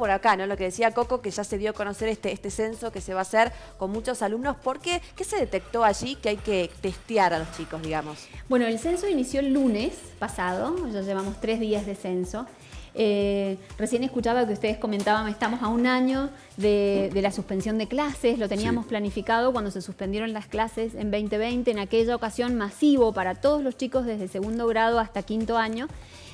por acá, ¿no? Lo que decía Coco, que ya se dio a conocer este censo que se va a hacer con muchos alumnos. ¿Por qué? ¿Qué se detectó allí que hay que testear a los chicos, digamos? Bueno, el censo inició el lunes pasado, ya llevamos 3 días de censo. Recién escuchaba que ustedes comentaban, estamos a un año de la suspensión de clases, lo teníamos planificado cuando se suspendieron las clases en 2020, en aquella ocasión masivo para todos los chicos desde segundo grado hasta quinto año.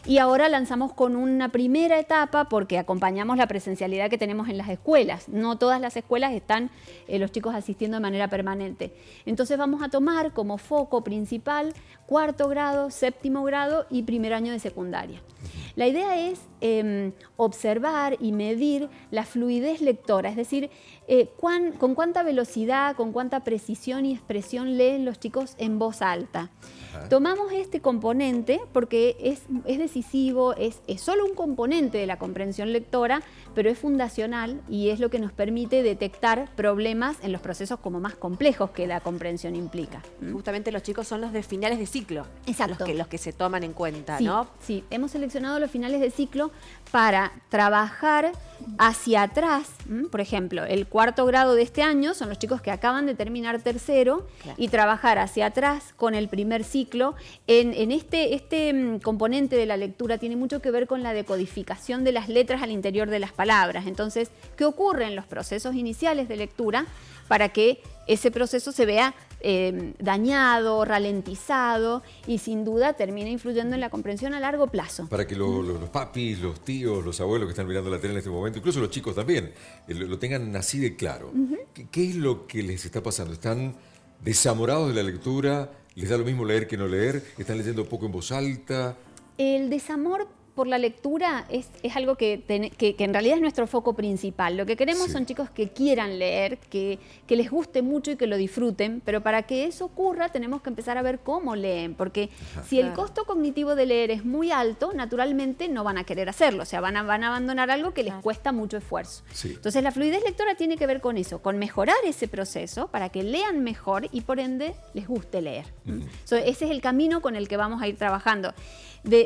Y ahora lanzamos con una primera etapa porque acompañamos la presencialidad que tenemos en las escuelas. No todas las escuelas están los chicos asistiendo de manera permanente. Entonces vamos a tomar como foco principal cuarto grado, séptimo grado y primer año de secundaria. La idea es observar y medir la fluidez lectora, es decir, con cuánta velocidad, con cuánta precisión y expresión leen los chicos en voz alta. Tomamos este componente porque es decisivo, es solo un componente de la comprensión lectora, pero es fundacional y es lo que nos permite detectar problemas en los procesos como más complejos que la comprensión implica. Justamente los chicos son los de finales de ciclo. Exacto. Los que se toman en cuenta, sí, ¿no? Sí, hemos seleccionado los finales de ciclo para trabajar hacia atrás. Por ejemplo, el cuarto grado de este año son los chicos que acaban de terminar tercero, y trabajar hacia atrás con el primer ciclo. En este componente de la lectura tiene mucho que ver con la decodificación de las letras al interior de las palabras. Entonces, ¿qué ocurre en los procesos iniciales de lectura para que ese proceso se vea dañado, ralentizado y sin duda termina influyendo en la comprensión a largo plazo? Para que los papis, los tíos, los abuelos que están mirando la tele en este momento, incluso los chicos también, lo tengan así de claro. ¿Qué es lo que les está pasando? ¿Están desamorados de la lectura? ¿Les da lo mismo leer que no leer? ¿Están leyendo poco en voz alta? El desamor por la lectura es algo que en realidad es nuestro foco principal. Lo que queremos son chicos que quieran leer, que les guste mucho y que lo disfruten, pero para que eso ocurra tenemos que empezar a ver cómo leen, porque si el costo cognitivo de leer es muy alto, naturalmente no van a querer hacerlo, o sea, van a abandonar algo que les cuesta mucho esfuerzo. Entonces la fluidez lectora tiene que ver con eso, con mejorar ese proceso para que lean mejor y por ende les guste leer. Ese es el camino con el que vamos a ir trabajando.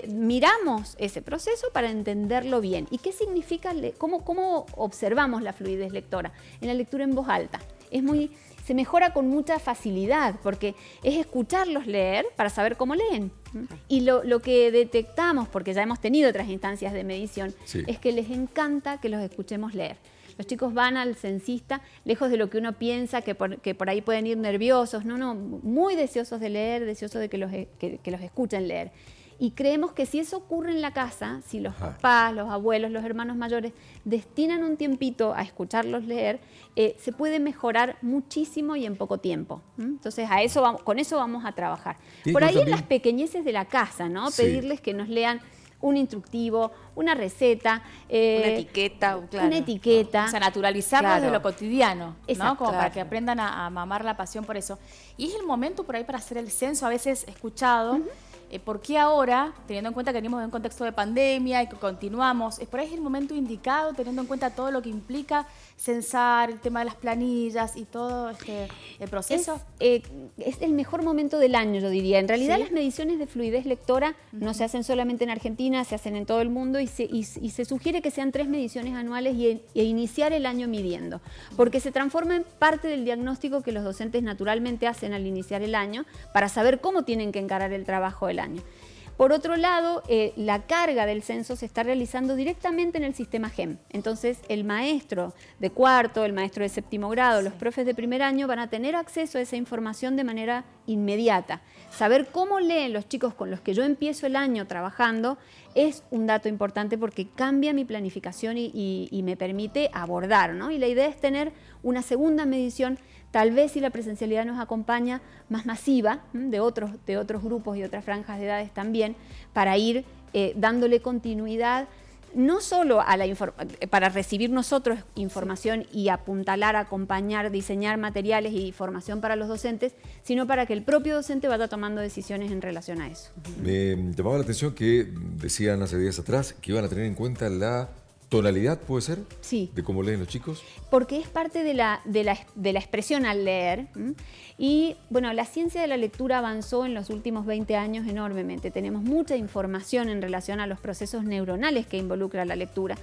Miramos ese proceso para entenderlo bien. ¿Y qué significa? ¿Cómo observamos la fluidez lectora? En la lectura en voz alta. Se mejora con mucha facilidad porque es escucharlos leer para saber cómo leen. Y lo que detectamos, porque ya hemos tenido otras instancias de medición, es que les encanta que los escuchemos leer. Los chicos van al censista, lejos de lo que uno piensa, que por ahí pueden ir nerviosos, muy deseosos de leer, deseosos de que los escuchen leer. Y creemos que si eso ocurre en la casa, si los papás, los abuelos, los hermanos mayores destinan un tiempito a escucharlos leer, se puede mejorar muchísimo y en poco tiempo. Entonces, con eso vamos a trabajar. Por ahí en las pequeñeces de la casa, ¿no? Pedirles que nos lean un instructivo, una receta, una etiqueta. Una etiqueta. O sea, naturalizarlo de lo cotidiano, ¿no? Como para que Claro. aprendan a mamar la pasión por eso. Y es el momento por ahí para hacer el censo, a veces escuchado. ¿Por qué ahora, teniendo en cuenta que venimos de un contexto de pandemia y que continuamos, por ahí es el momento indicado, teniendo en cuenta todo lo que implica censar, el tema de las planillas y todo el proceso? Es el mejor momento del año, yo diría. En realidad las mediciones de fluidez lectora no se hacen solamente en Argentina, se hacen en todo el mundo y se sugiere que sean 3 mediciones anuales e iniciar el año midiendo, porque se transforma en parte del diagnóstico que los docentes naturalmente hacen al iniciar el año para saber cómo tienen que encarar el trabajo del año. Por otro lado, la carga del censo se está realizando directamente en el sistema GEM. Entonces, el maestro de cuarto, el maestro de séptimo grado, los profes de primer año van a tener acceso a esa información de manera inmediata. Saber cómo leen los chicos con los que yo empiezo el año trabajando es un dato importante porque cambia mi planificación y me permite abordar, ¿no? Y la idea es tener una segunda medición, tal vez si la presencialidad nos acompaña, más masiva, de otros grupos y otras franjas de edades también, para ir dándole continuidad, no solo para recibir nosotros información y apuntalar, acompañar, diseñar materiales y formación para los docentes, sino para que el propio docente vaya tomando decisiones en relación a eso. Me llamaba la atención que decían hace días atrás que iban a tener en cuenta la tonalidad, ¿puede ser? Sí. ¿De cómo leen los chicos? Porque es parte de la expresión al leer. Y bueno, la ciencia de la lectura avanzó en los últimos 20 años enormemente. Tenemos mucha información en relación a los procesos neuronales que involucra la lectura.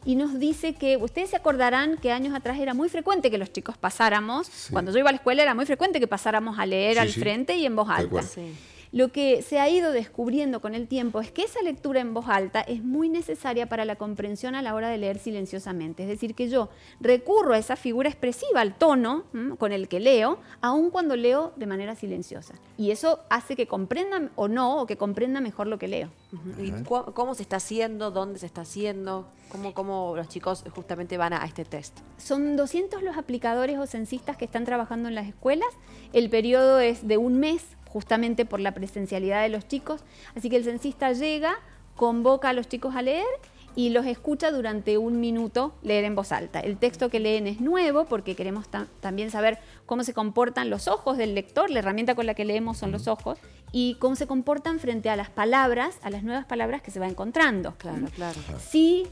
y nos dice que, ustedes se acordarán que años atrás era muy frecuente que los chicos pasáramos, cuando yo iba a la escuela era muy frecuente que pasáramos a leer al frente y en voz alta. Sí. Lo que se ha ido descubriendo con el tiempo es que esa lectura en voz alta es muy necesaria para la comprensión a la hora de leer silenciosamente. Es decir, que yo recurro a esa figura expresiva, al tono con el que leo, aun cuando leo de manera silenciosa. Y eso hace que comprendan o no, o que comprenda mejor lo que leo. ¿Y cómo se está haciendo? ¿Dónde se está haciendo? ¿Cómo los chicos justamente van a este test? Son 200 los aplicadores o censistas que están trabajando en las escuelas. El periodo es de un mes, justamente por la presencialidad de los chicos. Así que el censista llega, convoca a los chicos a leer y los escucha durante un minuto leer en voz alta. El texto que leen es nuevo porque queremos también saber cómo se comportan los ojos del lector. La herramienta con la que leemos son los ojos. Y cómo se comportan frente a las palabras, a las nuevas palabras que se va encontrando. Claro, claro. Si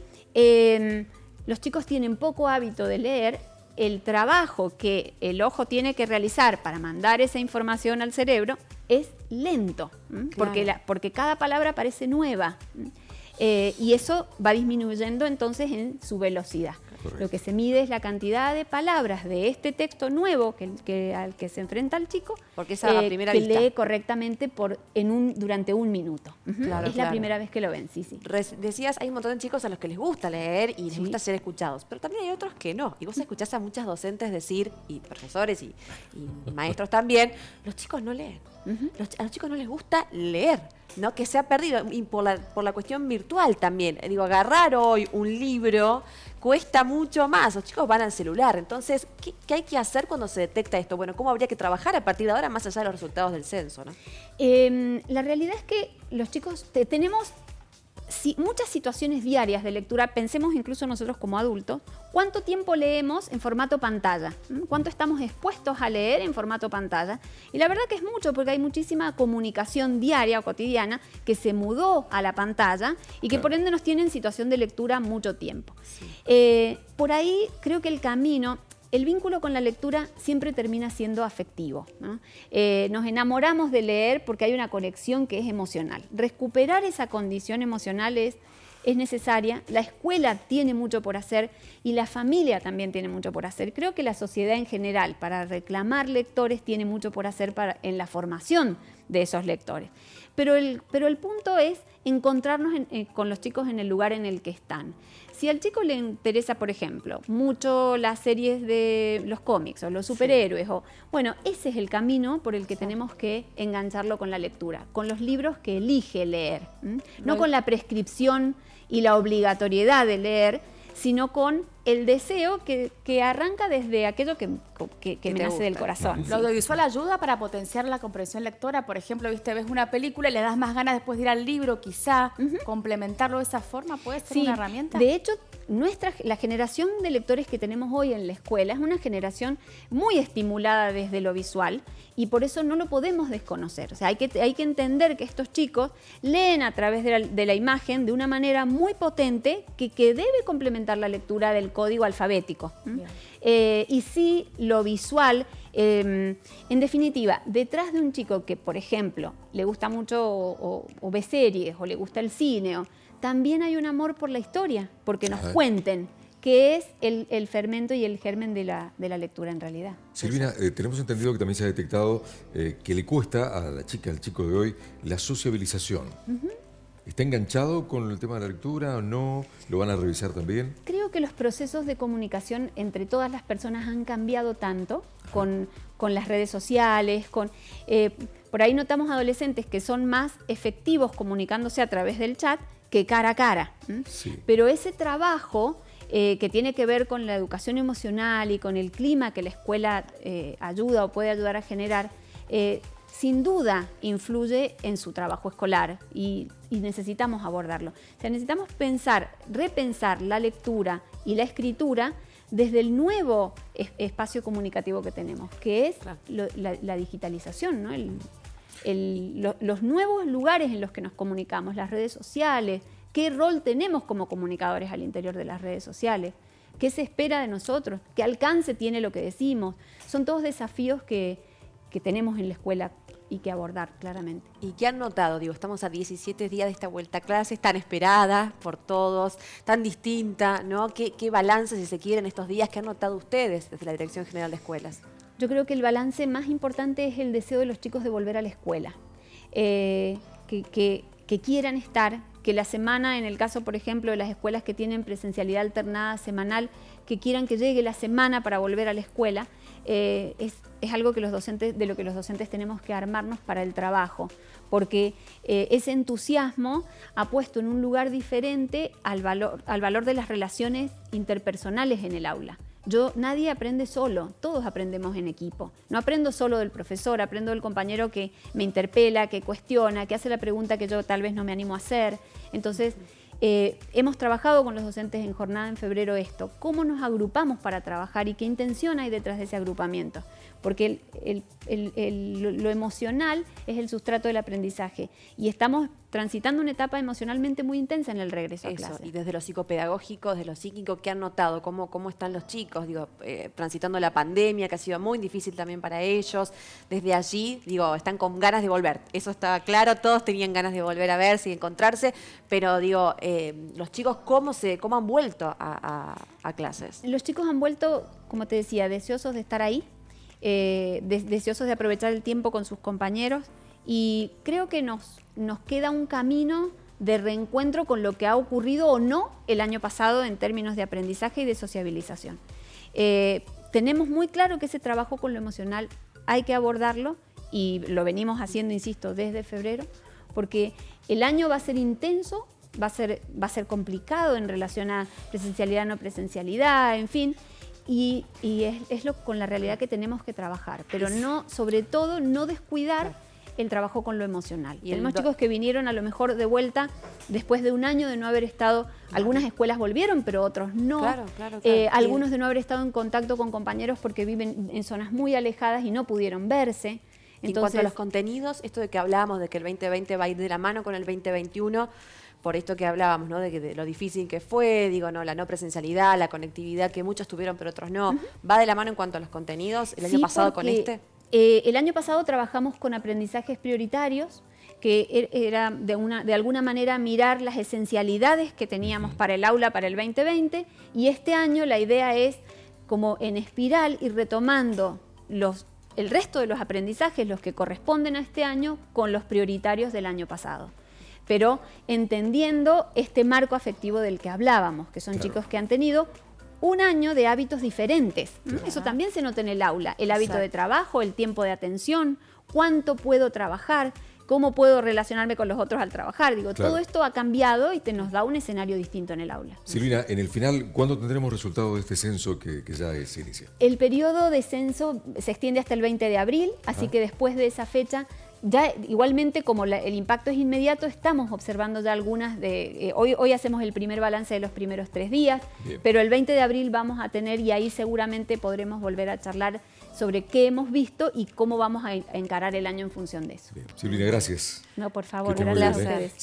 los chicos tienen poco hábito de leer, el trabajo que el ojo tiene que realizar para mandar esa información al cerebro es lento, Claro. porque cada palabra parece nueva. Y eso va disminuyendo entonces en su velocidad. Correcto. Lo que se mide es la cantidad de palabras de este texto nuevo al que se enfrenta el chico, Porque esa es la primera que vista. lee correctamente durante un minuto. Claro, es la claro. primera vez que lo ven, sí. Decías, hay un montón de chicos a los que les gusta leer y les Sí. gusta ser escuchados, pero también hay otros que no. Y vos escuchás a muchas docentes decir, y profesores y maestros también, los chicos no leen. A los chicos no les gusta leer, ¿no? Que se ha perdido, y por la cuestión virtual también. Digo, agarrar hoy un libro cuesta mucho más. Los chicos van al celular. Entonces, ¿qué hay que hacer cuando se detecta esto? Bueno, ¿cómo habría que trabajar a partir de ahora más allá de los resultados del censo, ¿no? La realidad es que los chicos tenemos muchas situaciones diarias de lectura. Pensemos incluso nosotros como adultos, ¿cuánto tiempo leemos en formato pantalla? ¿Cuánto estamos expuestos a leer en formato pantalla? Y la verdad que es mucho, porque hay muchísima comunicación diaria o cotidiana que se mudó a la pantalla y que Claro. por ende nos tiene en situación de lectura mucho tiempo. Por ahí creo que el vínculo con la lectura siempre termina siendo afectivo, ¿no? Nos enamoramos de leer porque hay una conexión que es emocional. Recuperar esa condición emocional es necesaria. La escuela tiene mucho por hacer y la familia también tiene mucho por hacer. Creo que la sociedad en general, para reclamar lectores, tiene mucho por hacer en la formación de esos lectores. Pero el punto es encontrarnos con los chicos en el lugar en el que están. Si al chico le interesa, por ejemplo, mucho las series de los cómics o los superhéroes, bueno, ese es el camino por el que tenemos que engancharlo con la lectura, con los libros que elige leer, no con la prescripción y la obligatoriedad de leer, sino con el deseo que arranca desde aquello que me te nace del gusta. corazón. Lo audiovisual ayuda para potenciar la comprensión lectora. Por ejemplo, ves una película y le das más ganas después de ir al libro, quizá complementarlo de esa forma, ¿puede ser una herramienta? De hecho, la generación de lectores que tenemos hoy en la escuela es una generación muy estimulada desde lo visual y por eso no lo podemos desconocer. O sea, hay que entender que estos chicos leen a través de la imagen de una manera muy potente que debe complementar la lectura del código alfabético. Y sí, lo visual, en definitiva, detrás de un chico que, por ejemplo, le gusta mucho o ve series o le gusta el cine, también hay un amor por la historia, porque nos cuenten qué es el fermento y el germen de la lectura en realidad. Silvina, tenemos entendido que también se ha detectado que le cuesta a la chica, al chico de hoy, la sociabilización. ¿Está enganchado con el tema de la lectura o no? ¿Lo van a revisar también? Creo que los procesos de comunicación entre todas las personas han cambiado tanto con las redes sociales, por ahí notamos adolescentes que son más efectivos comunicándose a través del chat que cara a cara. Sí. Pero ese trabajo que tiene que ver con la educación emocional y con el clima que la escuela ayuda o puede ayudar a generar, sin duda influye en su trabajo escolar y necesitamos abordarlo. O sea, necesitamos repensar la lectura y la escritura desde el nuevo espacio comunicativo que tenemos, que es la digitalización, ¿no? Los nuevos lugares en los que nos comunicamos, las redes sociales, qué rol tenemos como comunicadores al interior de las redes sociales, qué se espera de nosotros, qué alcance tiene lo que decimos. Son todos desafíos que que tenemos en la escuela y que abordar claramente. ¿Y qué han notado? Digo, estamos a 17 días de esta vuelta a clases, tan esperada por todos, tan distinta, ¿no? ¿Qué balance, si se quiere, en estos días que han notado ustedes desde la Dirección General de Escuelas? Yo creo que el balance más importante es el deseo de los chicos de volver a la escuela, que quieran estar, que la semana, en el caso, por ejemplo, de las escuelas que tienen presencialidad alternada semanal, que quieran que llegue la semana para volver a la escuela, es algo que de lo que los docentes tenemos que armarnos para el trabajo, porque ese entusiasmo ha puesto en un lugar diferente al valor de las relaciones interpersonales en el aula. Nadie aprende solo, todos aprendemos en equipo. No aprendo solo del profesor, aprendo del compañero que me interpela, que cuestiona, que hace la pregunta que yo tal vez no me animo a hacer. Entonces, hemos trabajado con los docentes en jornada en febrero esto. ¿Cómo nos agrupamos para trabajar y qué intención hay detrás de ese agrupamiento? Porque lo emocional es el sustrato del aprendizaje y estamos transitando una etapa emocionalmente muy intensa en el regreso a clase. Y desde lo psicopedagógico, desde lo psíquico, ¿qué han notado? ¿Cómo están los chicos? Digo, transitando la pandemia, que ha sido muy difícil también para ellos. Desde allí, digo, están con ganas de volver. Eso está claro, todos tenían ganas de volver a verse y encontrarse, pero digo, los chicos, ¿cómo han vuelto a clases? Los chicos han vuelto, como te decía, deseosos de estar ahí, deseosos de aprovechar el tiempo con sus compañeros, y creo que nos queda un camino de reencuentro con lo que ha ocurrido o no el año pasado en términos de aprendizaje y de sociabilización. Tenemos muy claro que ese trabajo con lo emocional hay que abordarlo y lo venimos haciendo, insisto, desde febrero, porque el año va a ser intenso, va a ser complicado en relación a presencialidad, no presencialidad, en fin. Y es con la realidad que tenemos que trabajar, pero sobre todo no descuidar el trabajo con lo emocional. Tenemos chicos que vinieron a lo mejor de vuelta después de un año de no haber estado, algunas escuelas volvieron, pero otros no. Claro. Algunos de no haber estado en contacto con compañeros porque viven en zonas muy alejadas y no pudieron verse. Entonces, en cuanto a los contenidos, esto de que hablábamos de que el 2020 va a ir de la mano con el 2021, por esto que hablábamos, ¿no? De lo difícil que fue, la no presencialidad, la conectividad que muchos tuvieron pero otros no. ¿Va de la mano en cuanto a los contenidos el año pasado con este? El año pasado trabajamos con aprendizajes prioritarios, que era de alguna manera mirar las esencialidades que teníamos para el aula para el 2020, y este año la idea es, como en espiral, ir retomando el resto de los aprendizajes, los que corresponden a este año, con los prioritarios del año pasado. Pero entendiendo este marco afectivo del que hablábamos, que son chicos que han tenido un año de hábitos diferentes. Eso también se nota en el aula, el hábito de trabajo, el tiempo de atención, cuánto puedo trabajar, cómo puedo relacionarme con los otros al trabajar. Todo esto ha cambiado y nos da un escenario distinto en el aula. Silvina, en el final, ¿cuándo tendremos resultados de este censo que ya se inicia? El periodo de censo se extiende hasta el 20 de abril, así que después de esa fecha, ya igualmente como el impacto es inmediato, estamos observando ya algunas hoy hacemos el primer balance de los primeros 3 días, pero el 20 de abril vamos a tener, y ahí seguramente podremos volver a charlar sobre qué hemos visto y cómo vamos a encarar el año en función de eso. Bien. Silvina, gracias. No, por favor, Que esté muy gracias bien, a ustedes.